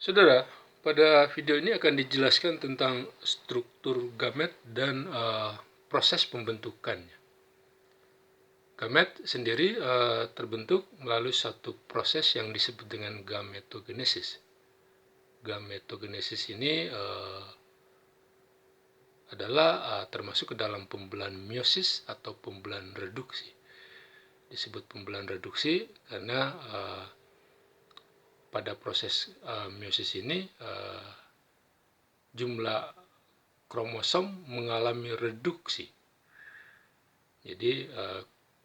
Saudara, pada video ini akan dijelaskan tentang struktur gamet dan proses pembentukannya. Gamet sendiri terbentuk melalui satu proses yang disebut dengan gametogenesis. Gametogenesis ini adalah termasuk ke dalam pembelahan meiosis atau pembelahan reduksi. Disebut pembelahan reduksi karena pada proses meiosis ini jumlah kromosom mengalami reduksi. Jadi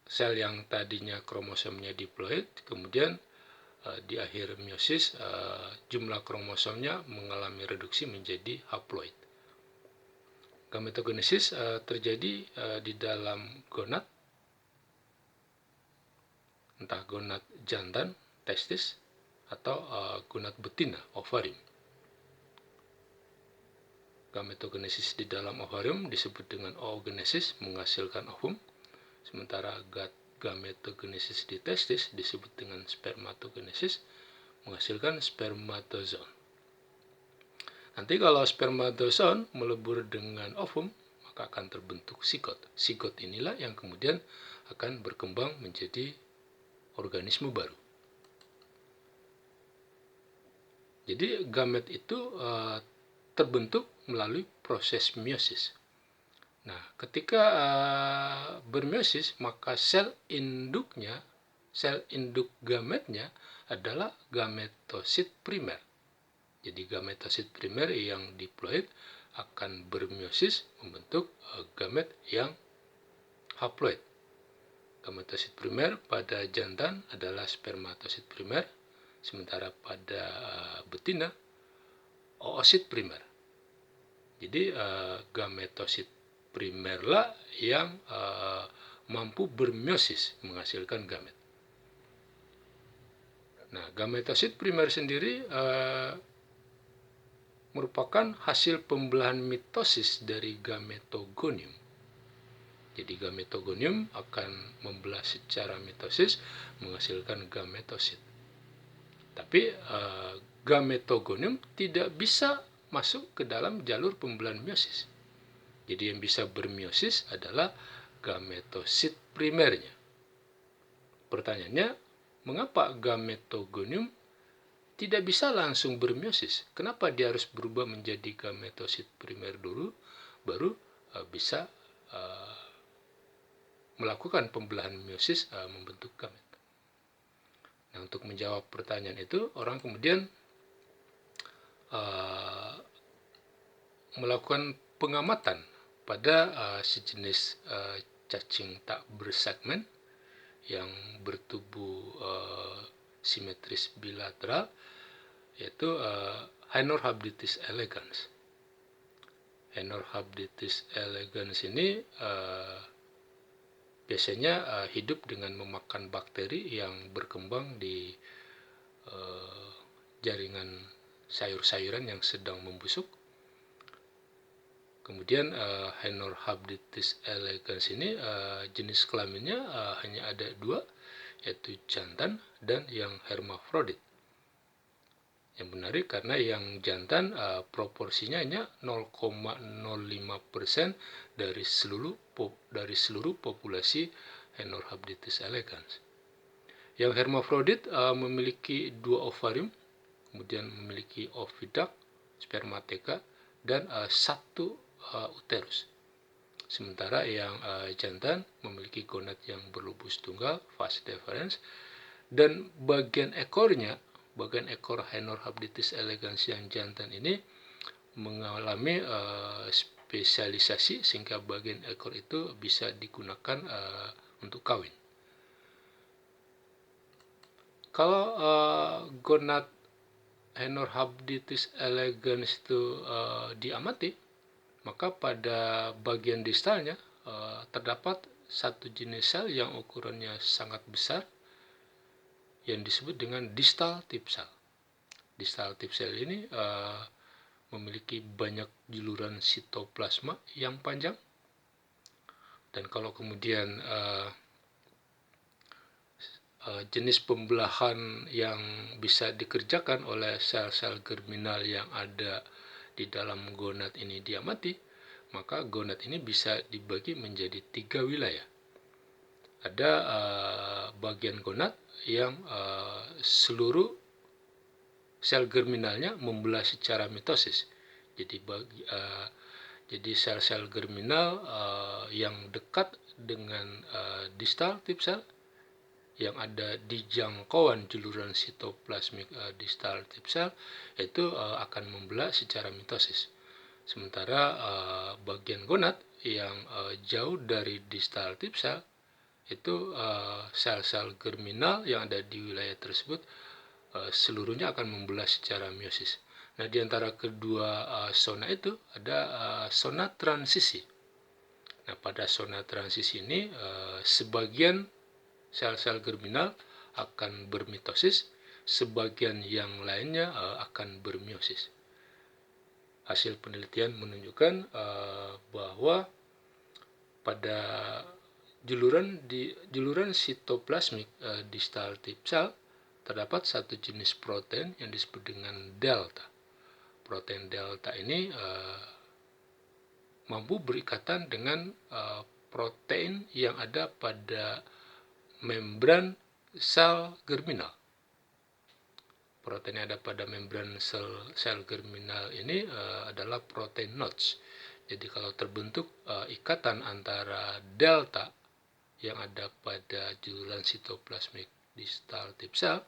sel yang tadinya kromosomnya diploid, kemudian di akhir meiosis jumlah kromosomnya mengalami reduksi menjadi haploid. Gametogenesis terjadi di dalam gonad, entah gonad jantan, testis, atau gonad betina, ovarium. Gametogenesis di dalam ovarium disebut dengan oogenesis, menghasilkan ovum, sementara gametogenesis di testis disebut dengan spermatogenesis, menghasilkan spermatozoon. Nanti kalau spermatozoon melebur dengan ovum, maka akan terbentuk sigot. Sigot inilah yang kemudian akan berkembang menjadi organisme baru. Jadi gamet itu terbentuk melalui proses meiosis. Nah, ketika bermeiosis, maka sel induk gametnya adalah gametosit primer. Jadi gametosit primer yang diploid akan bermeiosis membentuk gamet yang haploid. Gametosit primer pada jantan adalah spermatosit primer, sementara pada betina oosit primer. Jadi gametosit primerlah yang mampu bermeiosis menghasilkan gamet. Nah, gametosit primer sendiri merupakan hasil pembelahan mitosis dari gametogonium. Jadi gametogonium akan membelah secara mitosis menghasilkan gametosit. Tapi gametogonium tidak bisa masuk ke dalam jalur pembelahan meiosis. Jadi yang bisa bermeiosis adalah gametosit primernya. Pertanyaannya, mengapa gametogonium tidak bisa langsung bermeiosis? Kenapa dia harus berubah menjadi gametosit primer dulu, baru bisa melakukan pembelahan meiosis membentuk gamet? Nah, untuk menjawab pertanyaan itu, orang kemudian melakukan pengamatan pada sejenis cacing tak bersegmen yang bertubuh simetris bilateral, yaitu Haenorhabditis elegans. Haenorhabditis elegans ini biasanya hidup dengan memakan bakteri yang berkembang di jaringan sayur-sayuran yang sedang membusuk. Kemudian Haenorhabditis elegans ini jenis kelaminnya hanya ada 2, yaitu jantan dan yang hermafrodit. Yang menarik karena yang jantan proporsinya hanya 0,05% dari seluruh populasi Haenorhabditis elegans. Yang hermafrodit memiliki 2 ovarium, kemudian memiliki oviduct, spermateka, dan 1 uterus. Sementara yang jantan memiliki gonad yang berlobus tunggal, vas deferens, dan bagian ekor Haenorhabditis elegans yang jantan ini mengalami spesialisasi sehingga bagian ekor itu bisa digunakan untuk kawin. Kalau gonad Haenorhabditis elegans itu diamati, maka pada bagian distalnya terdapat satu jenis sel yang ukurannya sangat besar yang disebut dengan distal tip cell. Distal tip cell ini memiliki banyak jiluran sitoplasma yang panjang, dan kalau kemudian jenis pembelahan yang bisa dikerjakan oleh sel-sel germinal yang ada di dalam gonad ini diamati, maka gonad ini bisa dibagi menjadi 3 wilayah. Ada bagian gonad yang seluruh sel germinalnya membelah secara mitosis. Jadi sel-sel germinal yang dekat dengan distal tip sel yang ada di jangkauan juluran sitoplasmik distal tip sel itu akan membelah secara mitosis. Sementara bagian gonad yang jauh dari distal tip sel itu sel-sel germinal yang ada di wilayah tersebut seluruhnya akan membelah secara meiosis. Nah, di antara kedua zona itu ada zona transisi. Nah, pada zona transisi ini sebagian sel-sel germinal akan bermitosis, sebagian yang lainnya akan bermeiosis. Hasil penelitian menunjukkan bahwa pada juluran sitoplasmik distal tip sel terdapat satu jenis protein yang disebut dengan delta. Protein delta ini mampu berikatan dengan protein yang ada pada membran sel germinal. Protein yang ada pada membran sel germinal ini adalah protein notch. Jadi kalau terbentuk ikatan antara delta yang ada pada juluran sitoplasmik distal tip sel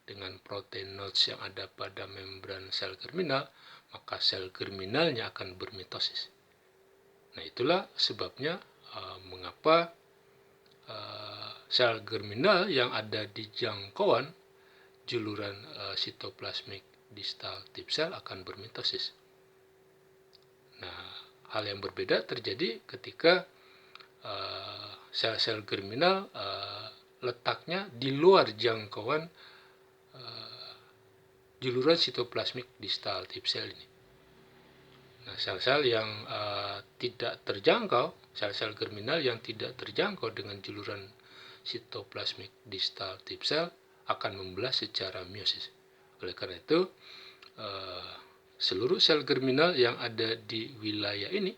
dengan protein notch yang ada pada membran sel germinal, maka sel germinalnya akan bermitosis. Nah, itulah sebabnya mengapa sel germinal yang ada di jangkauan juluran sitoplasmik distal tip sel akan bermitosis. Nah, hal yang berbeda terjadi ketika sel-sel germinal letaknya di luar jangkauan juluran sitoplasmik distal tip sel ini. Nah, sel-sel yang tidak terjangkau, sel-sel germinal yang tidak terjangkau dengan juluran sitoplasmik distal tip sel akan membelah secara meiosis. Oleh karena itu, seluruh sel germinal yang ada di wilayah ini,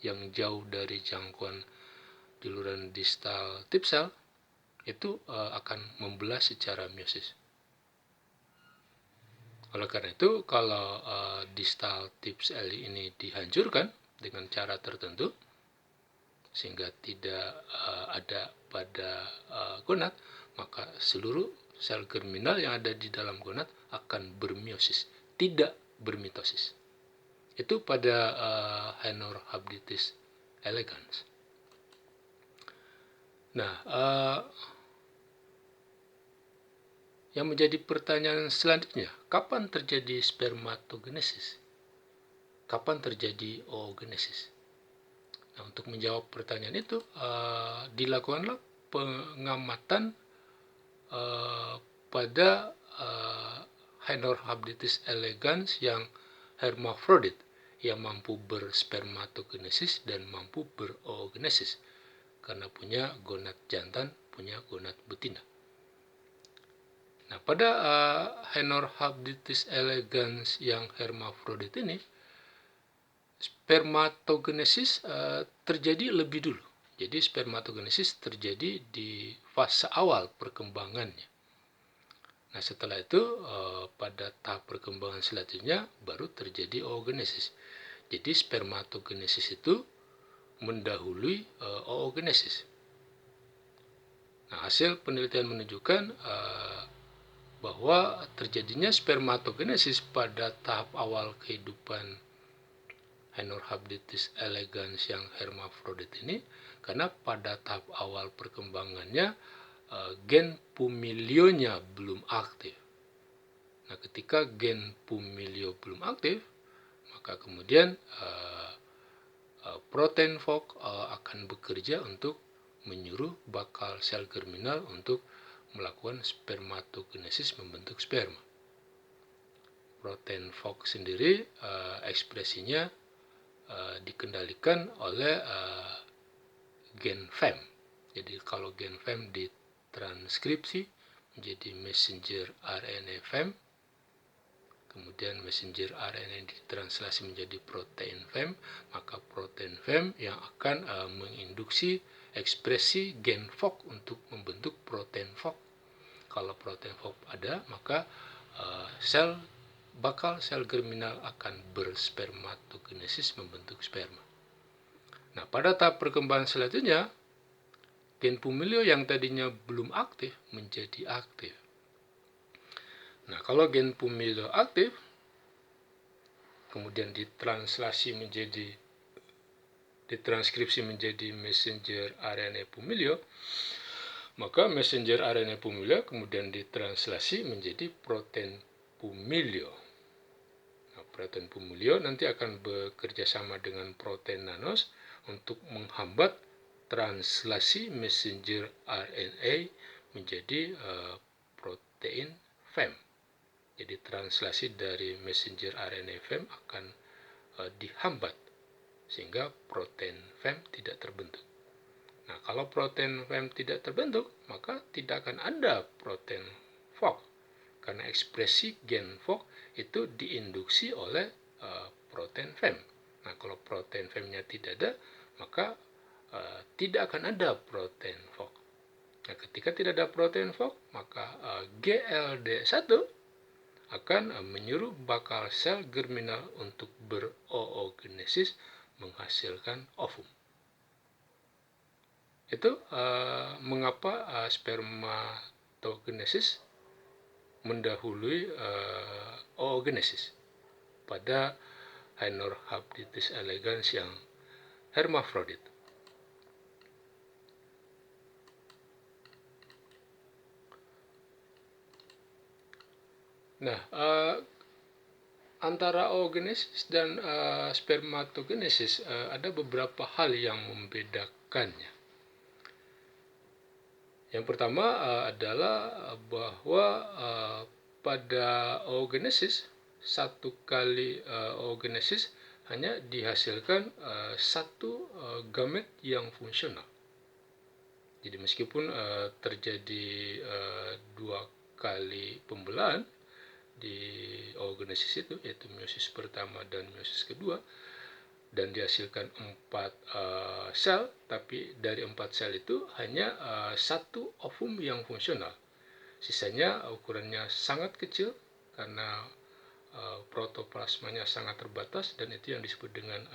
yang jauh dari jangkauan juluran distal tip sel, itu akan membelah secara meiosis. Oleh karena itu, kalau distal tip sel ini dihancurkan dengan cara tertentu, sehingga tidak ada pada gonad, maka seluruh sel germinal yang ada di dalam gonad akan bermeiosis, tidak bermitosis. Itu pada Haenorhabditis elegans. Nah, yang menjadi pertanyaan selanjutnya, kapan terjadi spermatogenesis? Kapan terjadi oogenesis? Nah, untuk menjawab pertanyaan itu, dilakukanlah pengamatan pada Haenorhabditis elegans yang hermafrodit, yang mampu berspermatogenesis dan mampu beroogenesis, karena punya gonad jantan, punya gonad betina. Nah, pada Haenorhabditis elegans yang hermafrodit ini, spermatogenesis terjadi lebih dulu. Jadi spermatogenesis terjadi di fase awal perkembangannya. Nah, setelah itu pada tahap perkembangan selanjutnya baru terjadi oogenesis. Jadi spermatogenesis itu mendahului oogenesis. Nah, hasil penelitian menunjukkan bahwa terjadinya spermatogenesis pada tahap awal kehidupan Haenorhabditis elegans yang hermafrodit ini, karena pada tahap awal perkembangannya gen pumilionya belum aktif. Nah, ketika gen pumilio belum aktif, maka kemudian protein FOC akan bekerja untuk menyuruh bakal sel germinal untuk melakukan spermatogenesis, membentuk sperma. Protein FOC sendiri ekspresinya dikendalikan oleh gen FEM. Jadi kalau gen FEM ditranskripsi menjadi messenger RNA FEM, kemudian messenger RNA ditranslasi menjadi protein FEM, maka protein FEM yang akan menginduksi ekspresi gen FOC untuk membentuk protein FOC. Kalau protein FOC ada, maka sel germinal akan berspermatogenesis membentuk sperma. Nah, pada tahap perkembangan selanjutnya, gen pumilio yang tadinya belum aktif menjadi aktif. Nah, kalau gen pumilio aktif, kemudian ditranskripsi menjadi messenger RNA pumilio, maka messenger RNA pumilio kemudian ditranslasi menjadi protein pumilio. Nah, protein pumilio nanti akan bekerja sama dengan protein nanos untuk menghambat translasi messenger RNA menjadi protein FEM. Jadi translasi dari messenger RNA FEM akan dihambat sehingga protein FEM tidak terbentuk. Nah, kalau protein FEM tidak terbentuk, maka tidak akan ada protein FOC karena ekspresi gen FOC itu diinduksi oleh protein FEM. Nah, kalau protein FEM-nya tidak ada, maka tidak akan ada protein FOC. Nah, ketika tidak ada protein FOC, maka GLD1 akan menyuruh bakal sel germinal untuk beroogenesis menghasilkan ovum. Itu mengapa spermatogenesis mendahului oogenesis pada Haenorhabditis elegans yang hermafrodit. Nah, antara oogenesis dan spermatogenesis ada beberapa hal yang membedakannya. Yang pertama adalah bahwa pada oogenesis, satu kali oogenesis hanya dihasilkan satu gamet yang fungsional. Jadi meskipun terjadi dua kali pembelahan di oogenesis itu, yaitu meiosis pertama dan meiosis kedua, dan dihasilkan 4 sel, tapi dari 4 sel itu hanya satu ovum yang fungsional. Sisanya ukurannya sangat kecil karena protoplasmanya sangat terbatas, dan itu yang disebut dengan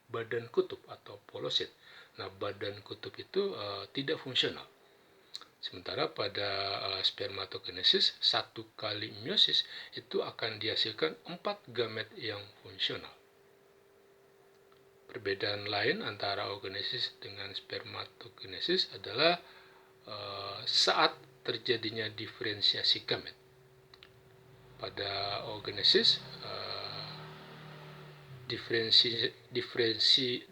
badan kutub atau polosit. Nah, badan kutub itu tidak fungsional. Sementara pada spermatogenesis, satu kali meiosis itu akan dihasilkan 4 gamet yang fungsional. Perbedaan lain antara oogenesis dengan spermatogenesis adalah saat terjadinya diferensiasi gamet. Pada oogenesis,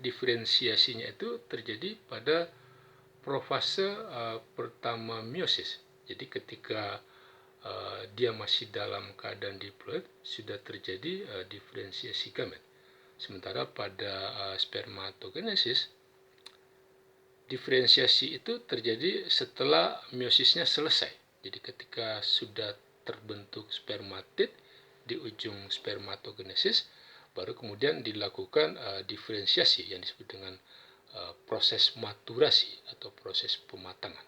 diferensiasinya itu terjadi pada profase pertama meiosis. Jadi ketika dia masih dalam keadaan diploid, sudah terjadi diferensiasi gamet. Sementara pada spermatogenesis, diferensiasi itu terjadi setelah meosisnya selesai. Jadi ketika sudah terbentuk spermatid di ujung spermatogenesis, baru kemudian dilakukan diferensiasi yang disebut dengan proses maturasi atau proses pematangan.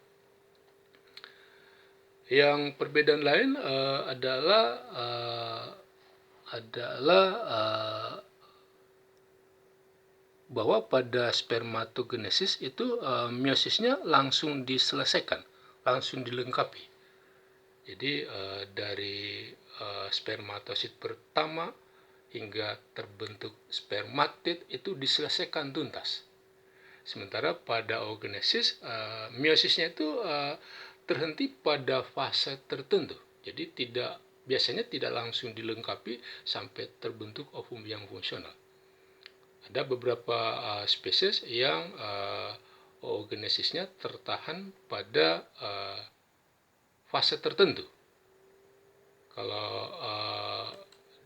Yang perbedaan lain adalah bahwa pada spermatogenesis itu meosisnya langsung diselesaikan, langsung dilengkapi. Jadi dari spermatosit pertama hingga terbentuk spermatid itu diselesaikan tuntas. Sementara pada oogenesis, meosisnya itu terhenti pada fase tertentu. Jadi biasanya tidak langsung dilengkapi sampai terbentuk ovum yang fungsional. Ada beberapa spesies yang oogenesisnya tertahan pada fase tertentu. Kalau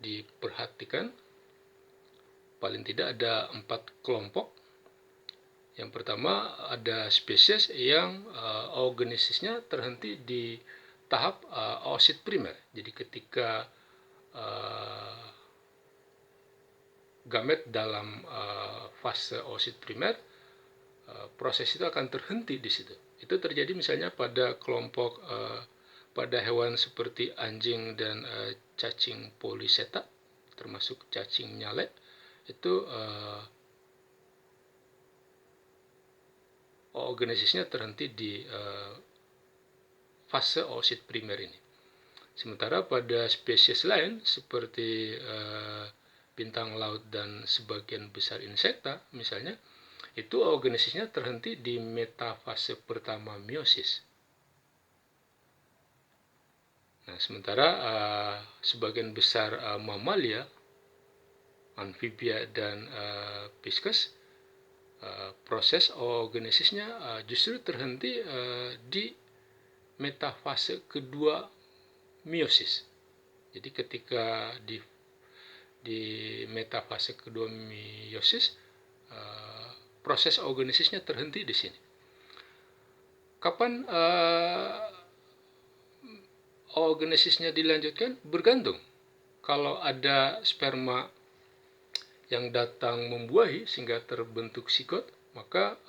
diperhatikan, paling tidak ada 4 kelompok. Yang pertama, ada spesies yang oogenesisnya terhenti di tahap oosit primer. Jadi ketika gamet dalam fase oosit primer, proses itu akan terhenti di situ. Itu terjadi misalnya pada kelompok pada hewan seperti anjing dan cacing poliseta, termasuk cacing nyale. Itu oogenesisnya terhenti di fase oosit primer ini. Sementara pada spesies lain seperti bintang laut dan sebagian besar insekta misalnya, itu oogenesisnya terhenti di metafase pertama meiosis. Nah, sementara sebagian besar mamalia, amfibia dan pisces, proses oogenesisnya justru terhenti di metafase kedua meiosis. Jadi ketika di metafase kedua meiosis, proses oogenesisnya terhenti di sini. Kapan oogenesisnya dilanjutkan? Bergantung. Kalau ada sperma yang datang membuahi sehingga terbentuk sigot, maka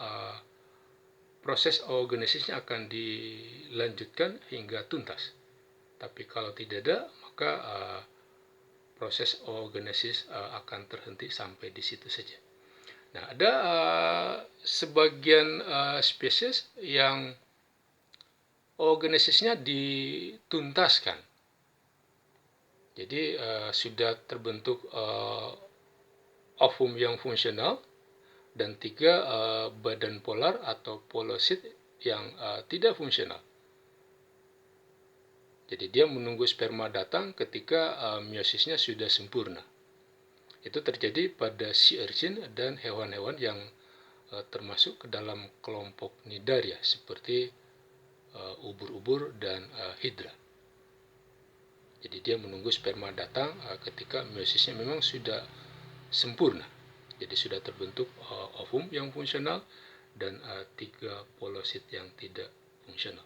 proses oogenesisnya akan dilanjutkan hingga tuntas. Tapi kalau tidak ada, maka proses oogenesis akan terhenti sampai di situ saja. Nah, ada sebagian spesies yang oogenesisnya dituntaskan. Jadi sudah terbentuk ovum yang fungsional dan 3 badan polar atau polosit yang tidak fungsional. Jadi dia menunggu sperma datang ketika meisisnya sudah sempurna. Itu terjadi pada sea urchin dan hewan-hewan yang termasuk ke dalam kelompok Cnidaria seperti ubur-ubur dan hidra. Jadi dia menunggu sperma datang ketika meisisnya memang sudah sempurna. Jadi sudah terbentuk ovum yang fungsional dan 3 polosit yang tidak fungsional.